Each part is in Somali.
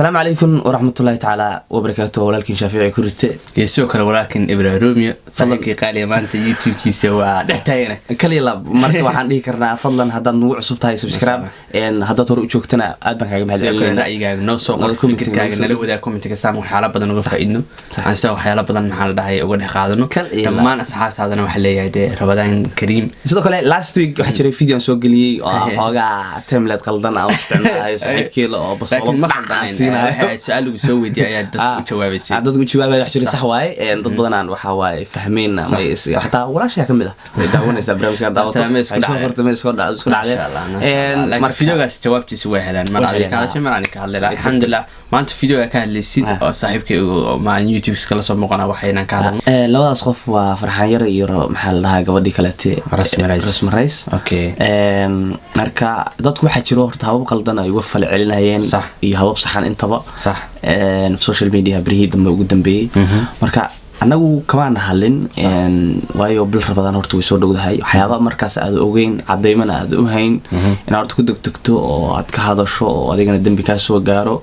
السلام عليكم ورحمة الله تعالى وبركاته. ولكن شافعي كرت يسوق ولكن إبراهيم فضلك قال يا ما أنت يوتيوب كيسوا دحتينا كلي لا مرة واحد دي كرنا فضلا هذا نوع صوت سبسكرايب إن هذا طرق شوكتنا أدنى حاجة بهذا رأيك نوصل فكرة كأن لو ده كومنت كسام حالة بدنا نقول إنه عن سو حالة بدنا حالة ده هي أول حاجة ما أنا صحات هذا أنا وحلي هذا رمضان كريم sidoo kale last week waxa jiray video soo galiyay oo xooga template qaldan ah oo isticmaalay saaxiibkii oo basoo ma xaldaanay su'aal ugu soo weydiiyay ayaa dad u jawaabaysay dadku jawaabay wax jiray sax waaye dad badan waxa waaye fahmeen ama xataa walaasha kamid ah way daawanaysaa barnaamijka daawato soo fartamay soo dhacday marka videogaas jawaabtiisa way helaan mar adiga kaalashay mar aniga hadlay alxamdulillah maanta videoga ka hadlaysid oo saaxiibkay ma YouTube kala soo muuqana waxayna ka hadalnay labadaas qof waa farxaan yar iyo maxaa la dhahaa gabadhii kale rasmarais okay marka dadku waxa jiro horta habab qaldan ay uga fal celinayeen iyo habab saxan intaba sax social media barihi dambe ugu dambeeyay marka anagu kama hadlin waayo bil rabadan horta way soo dhowdahay waxyaaba markaas aad ogeyn cadeymana aad u hayn in horta ku degdegto oo aad ka hadasho oo adigana dambi ka soo gaaro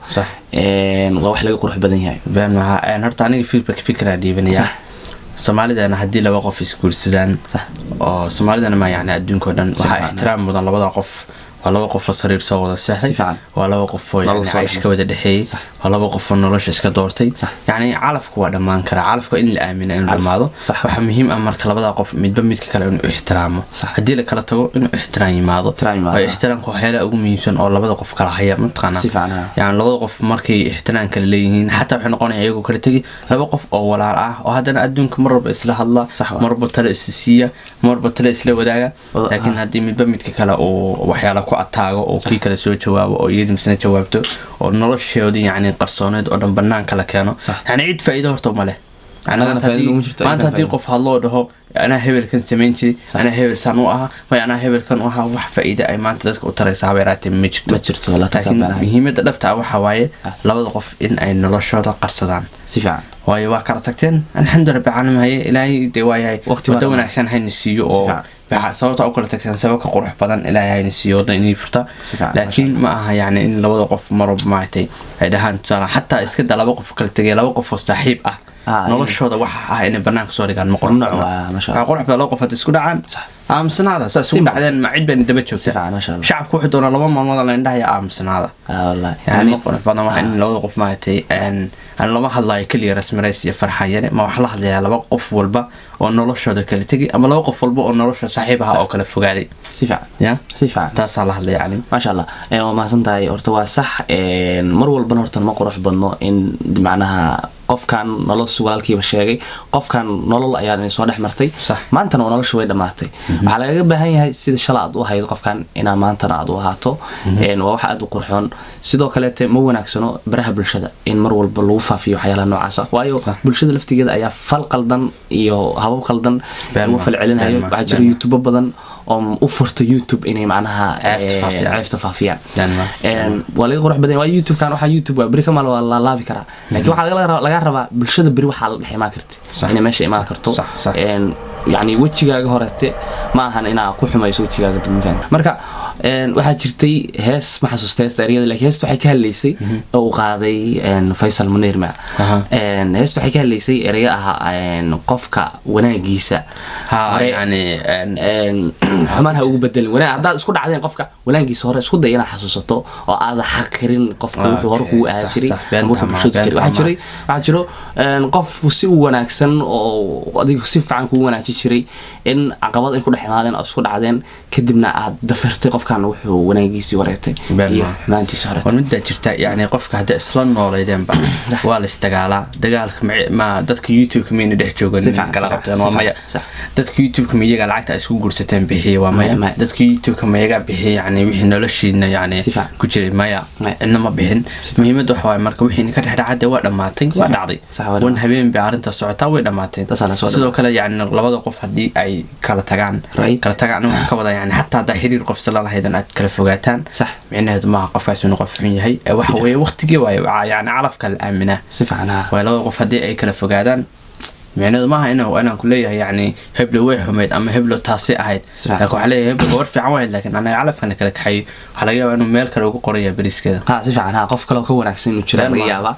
waa wax laga qurux badan yahay baan horta aniga fikra dhiibanaya Soomaalidana hadii laba qof isguursadaan oo Soomaalidana ma yaani adduunka dhan waxa ixtiraam mudan labada qof waa laba qof sariir soo wada seexay waa laba qof oo yaani ka wada dhaxay waa laba qof oo nolosha iska doortay yaani calafku waa dhamaan kara calafku in la aamino in dhamaado waxa muhiim ah marka labada qof midba midka kale inuu ixtiraamo hadii la kala tago inuu ixtiraam yimaado waa ixtiraamku waxyaala ugu muhiimsan oo labada qof kala haya matqana yaani labada qof markay ixtiraam kala leeyihiin hatta waxay noqonayaan iyagu kala tagi laba qof oo walaal ah oo hadana adduunka marba isla hadla marba tala isiya marba tala isla wadaaga laakiin hadii midba midka kale oo waxyaala ku ataago oo kii kala soo jawaabo oo iyadii misna jawaabto oo nolosheedii yaani qarsooneed oo dhan banaanka la keeno yaani cid faa'iido horta ma leh maanta hadii qof hadlo dhaho ana hebelkan sameyn jiray ana hebel san u aha ma ana hebelkan u aha wax faa'iido ay maanta dadka u taraysaa weeraatay ma jirto wala taasabana muhiimada dhabta waxa waaye labada qof in ay noloshooda qarsadaan si fiican waayo waa kala tagteen alxamdulillah bacalmahay ilaahay de waayay waqti wanaagsan hayna siiyo oo sababta u kala tagteen sabab ka qurux badan ilaahay hayna siiyo inay furta laakiin ma aha yaani in labada qof marba maaytay ay dhahaan hatta iska dalaba qof kala tagay laba qof oo saaxiib ah noloshooda waxa ah in banaanka soo dhigaan ma qorno ma sha Allah qurux baa loo qofad isku dhacaan aamsanaada saas u dhacdeen ma cid baan daba joogtay shacabku wuxuu doonaa laba maalmood la indhahay aamsanaada wallahi yani qurux badan waxa in labada qof maaytay aan lama hadlayo kaliya rasmarais iyo farxaan yare ma wax la hadlayaa laba qof walba oo noloshooda kala tagi ama laba qof walba oo nolosha saaxiibaha oo kala fogaaday si fiican taas la hadlaya yani ma sha Allah ma santahay horta waa sax mar walba horta ma qurux badno in macnaha qofkan nolol walaalkiiba sheegay qofkan nolol ayaa soo dhex martay maanta noloshu way dhamaatay waxa laga baahan yahay sida shalaad u hayd qofkan ina maanta aad u ahaato waa wax aad u qurxoon sidoo kale ma wanaagsano baraha bulshada in mar walba lagu faafiyo waxyaalaha noocaas ah waayo bulshada laftigeeda ayaa fal qaldan iyo habab qaldan ugu fal celinayo waxa jira YouTube badan oo u furta YouTube inay macnaha ceebta faafiyaan waa laga qurux badan waa YouTube kan waxa YouTube waa bari kama la laabi kara laakiin waxa laga rabaa bulshada bari waxa la dhexmaa karti inay meesha imaan karto يعني وجهيغا horete ma ahan ina ku xumayso wajigaaga dambe marka waxa jirtay hees ma xasuustay taariikhda laakiin heestu waxay ka hadlaysay oo qaaday Faisal Munir ma heestu waxay ka hadlaysay eraya ah qofka wanaagiisa yani xamaanha ugu bedelin wanaag hada isku dhacdeen qofka wanaagiisa hore isku day inaad xasuusato oo aad xaqirin qofka wuxuu hore ku aad jiray waxa jiro qof si wanaagsan oo adigu si fiican ku wanaagsan jiray in caqabad in ku dhaxmaadeen oo isku dhacdeen kadibna aad dafartay qofkan wuxuu wanaagiisi wareetay iyo maantiisa hore midda jirta yaani qofka hada isla nooleedeen ba waa la istagaalaa dagaalka ma dadka YouTube ka meena dhex joogan kala qabtaan waa maya dadka YouTube ka meeyaga lacagta isku gursateen bixiye waa maya dadka YouTube ka meeyaga bixiye yaani wixii noloshiina yaani ku jiray maya inama bixin muhiimadu waxa way marka wixii ka dhaxdhacay waa dhamaatay waa dhacday wan habeen bi arinta socotaa way dhamaatay sidoo kale yaani labada qof hadii ay kala tagaan waxa ka wada yani hatta hada xiriir qof salaad haydan aad kala fogaataan sax micnaheedu ma qofkaas inuu qof xun yahay waxa way waqtigii way yani calafka la aamina si fiican way labada qof hadii ay kala fogaadaan micnaheedu maaha inaan ku leeyahay yani heblo way xumeyd ama heblo taasi ahayd laakiin waxa leeyahay heblo gabar fiican wahayd laakiin anaga calafkana kala kaxay waxa laga yaabaa inuu meel kale ugu qoran yahay bariiskeeda si fiican qof kale oo ka wanaagsan inuu jiro laga yaabaa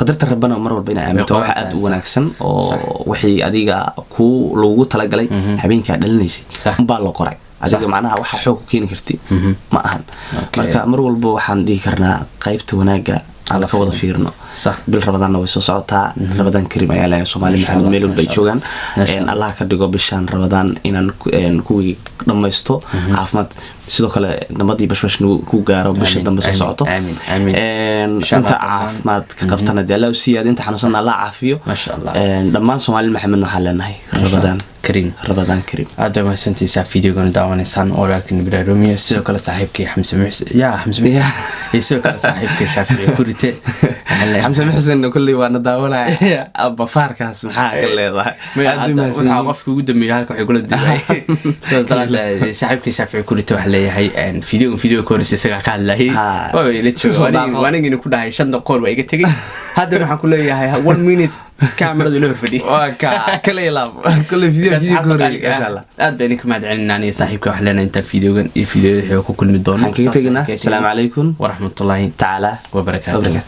qadarta rabbana mar walba inay aaminto wax aad u wanaagsan oo wixii adiga ku loogu talagalay habeenka dhalinaysay baa loo qoray adiga macnaha waxa xoog ku keeni karti ma ahan marka mar walba waxaan dhihi karnaa qaybta wanaaga على كوض فيرنا صح بالرمضان ويسوس عطاء رمضان كريم يا لا سومالي محمد ميلون بيجوجان إن الله كدقوا بشان رمضان إن كوي لما يستو عفمت sidoo kale nabadii bashbash ku gaaro bisha dambe soo socoto aamin inta caafimaad ka qabtana dalaw siyaad inta xanuunsan Allah caafiyo ma sha Allah dhamaan Soomaali maxamed waxa leenahay Ramadan Kareem aad ma santiisa fiidiyogan daawanaysan oo laakiin Ibrahim sidoo kale saaxiibkii Xamse sidoo kale saaxiibkii Shaafici kurite Xamse Muxsin kulli waana daawanaya abba faarkaas maxaa ka leedahay waxa qofku ugu dambeeyay halka waxay kula diiday saaxiibkii Shaafici kurite yahay and video course isaga ka hadlayay oo waanigina ku dhahay 5 daqiiqo waa iga tagay hadda waxaan ku leeyahay 1 minute kamaradu loo fadhi waa ka kale ilaab kulli video course insha Allah aad baan ku mahadcelinaa saaxiibka wax leena inta videogan iyo videoda ku kulmi doono assalamu alaykum wa rahmatullahi ta'ala wa barakatuh